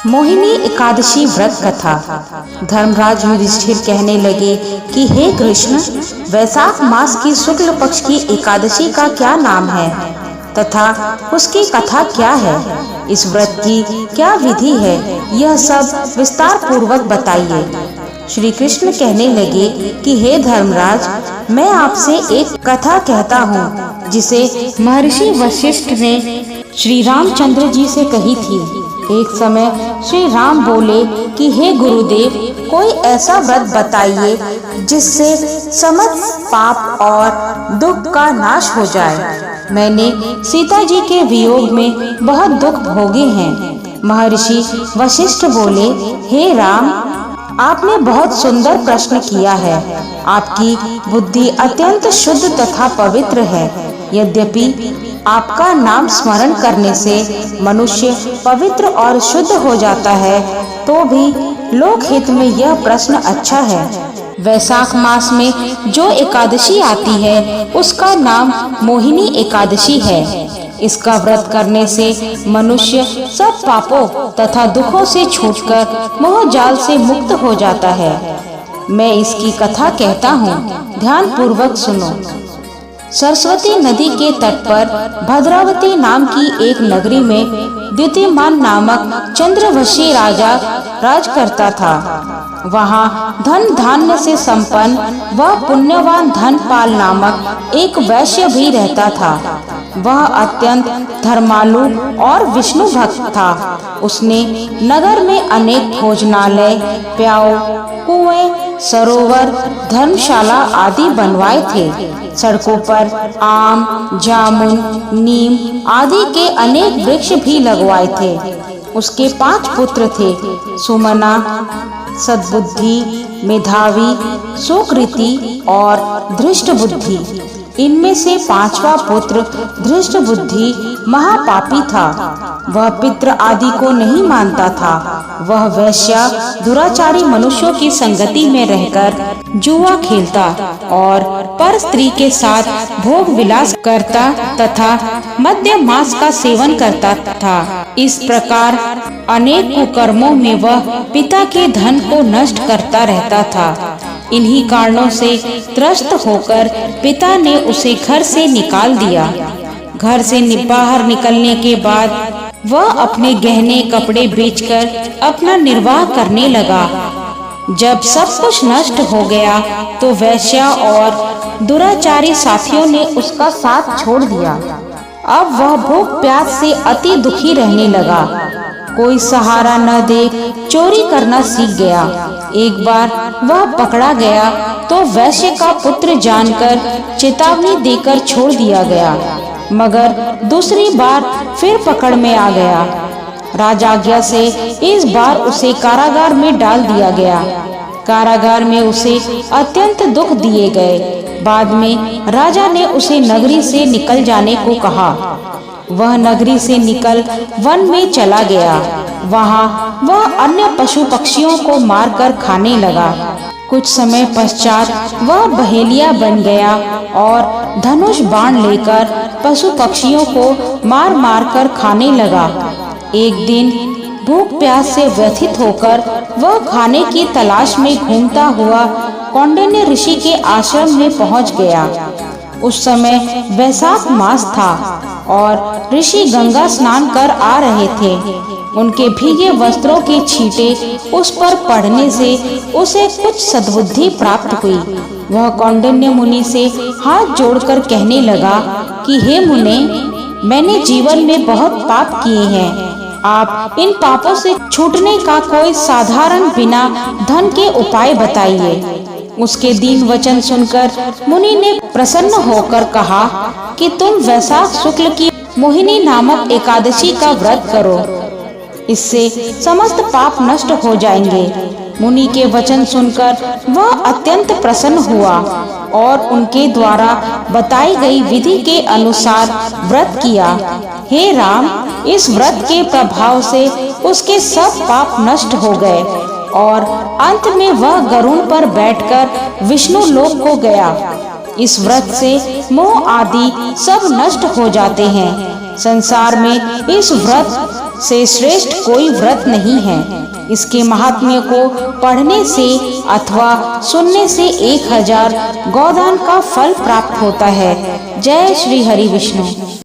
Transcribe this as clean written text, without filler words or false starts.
मोहिनी एकादशी व्रत कथा। धर्मराज युधिष्ठिर कहने लगे कि हे कृष्ण, वैशाख मास की शुक्ल पक्ष की एकादशी का क्या नाम है तथा उसकी कथा क्या है, इस व्रत की क्या विधि है, यह सब विस्तार पूर्वक बताइए। श्री कृष्ण कहने लगे कि हे धर्मराज, मैं आपसे एक कथा कहता हूँ जिसे महर्षि वशिष्ठ ने श्री रामचंद्र जी से कही थी। एक समय श्री राम बोले कि हे गुरुदेव, कोई ऐसा व्रत बताइए जिससे समस्त पाप और दुख का नाश हो जाए। मैंने सीता जी के वियोग में बहुत दुख भोगे हैं। महर्षि वशिष्ठ बोले, हे राम, आपने बहुत सुंदर प्रश्न किया है। आपकी बुद्धि अत्यंत शुद्ध तथा पवित्र है। यद्यपि आपका नाम स्मरण करने से मनुष्य पवित्र और शुद्ध हो जाता है, तो भी लोक हित में यह प्रश्न अच्छा है। वैशाख मास में जो एकादशी आती है उसका नाम मोहिनी एकादशी है। इसका व्रत करने से मनुष्य सब पापों तथा दुखों से छूटकर मोह जाल से मुक्त हो जाता है। मैं इसकी कथा कहता हूँ, ध्यान पूर्वक सुनो। सरस्वती नदी के तट पर भद्रावती नाम की एक नगरी में द्युतिमान नामक चंद्रवंशी राजा राज करता था। वहाँ धन धान्य से संपन्न वह पुण्यवान धनपाल नामक एक वैश्य भी रहता था। वह अत्यंत धर्मालु और विष्णु भक्त था। उसने नगर में अनेक भोजनालय, प्याऊ, कुएं, सरोवर, धर्मशाला आदि बनवाए थे। सड़कों पर आम, जामुन, नीम आदि के अनेक वृक्ष भी लगवाए थे। उसके 5 पुत्र थे, सुमना, सद्बुद्धि, मेधावी, सुकृति और धृष्ट बुद्धि। इनमें से 5वां पुत्र धृष्ट बुद्धि महापापी था। वह पितृ आदि को नहीं मानता था। वह वैश्या दुराचारी मनुष्यों की संगति में रहकर जुआ खेलता और पर स्त्री के साथ भोग विलास करता तथा मद्य मांस का सेवन करता था। इस प्रकार अनेक कुकर्मों में वह पिता के धन को नष्ट करता रहता था। इन्हीं कारणों से त्रस्त होकर पिता ने उसे घर से निकाल दिया। घर से बाहर निकलने के बाद वह अपने गहने कपड़े बेचकर अपना निर्वाह करने लगा। जब सब कुछ नष्ट हो गया तो वैश्या और दुराचारी साथियों ने उसका साथ छोड़ दिया। अब वह भूख प्यास से अति दुखी रहने लगा। कोई सहारा न देख चोरी करना सीख गया। एक बार वह पकड़ा गया तो वैश्य का पुत्र जानकर चेतावनी देकर छोड़ दिया गया, मगर दूसरी बार फिर पकड़ में आ गया। राजाज्ञा से इस बार उसे कारागार में डाल दिया गया। कारागार में उसे अत्यंत दुख दिए गए। बाद में राजा ने उसे नगरी से निकल जाने को कहा। वह नगरी से निकल वन में चला गया। वहाँ वह अन्य पशु पक्षियों को मारकर खाने लगा। कुछ समय पश्चात वह बहेलिया बन गया और धनुष बाण लेकर पशु पक्षियों को मार मार कर खाने लगा। एक दिन भूख प्यास से व्यथित होकर वह खाने की तलाश में घूमता हुआ कौंडिन्य ऋषि के आश्रम में पहुंच गया। उस समय वैशाख मास था और ऋषि गंगा स्नान कर आ रहे थे। उनके भीगे वस्त्रों के छींटे उस पर पड़ने से उसे कुछ सद्बुद्धि प्राप्त हुई। वह कौंडिन्य मुनि से हाथ जोड़कर कहने लगा कि हे मुने, मैंने जीवन में बहुत पाप किए हैं। आप इन पापों से छूटने का कोई साधारण बिना धन के उपाय बताइए। उसके दीन वचन सुनकर मुनि ने प्रसन्न होकर कहा कि तुम वैशाख शुक्ल की मोहिनी नामक एकादशी का व्रत करो, इससे समस्त पाप नष्ट हो जाएंगे। मुनि के वचन सुनकर वह अत्यंत प्रसन्न हुआ और उनके द्वारा बताई गई विधि के अनुसार व्रत किया। हे राम, इस व्रत के प्रभाव से उसके सब पाप नष्ट हो गए और अंत में वह गरुड़ पर बैठकर विष्णु लोक को गया। इस व्रत से मोह आदि सब नष्ट हो जाते हैं। संसार में इस व्रत से श्रेष्ठ कोई व्रत नहीं है। इसके महात्म्य को पढ़ने से अथवा सुनने से 1000 गोदान का फल प्राप्त होता है। जय श्री हरि विष्णु।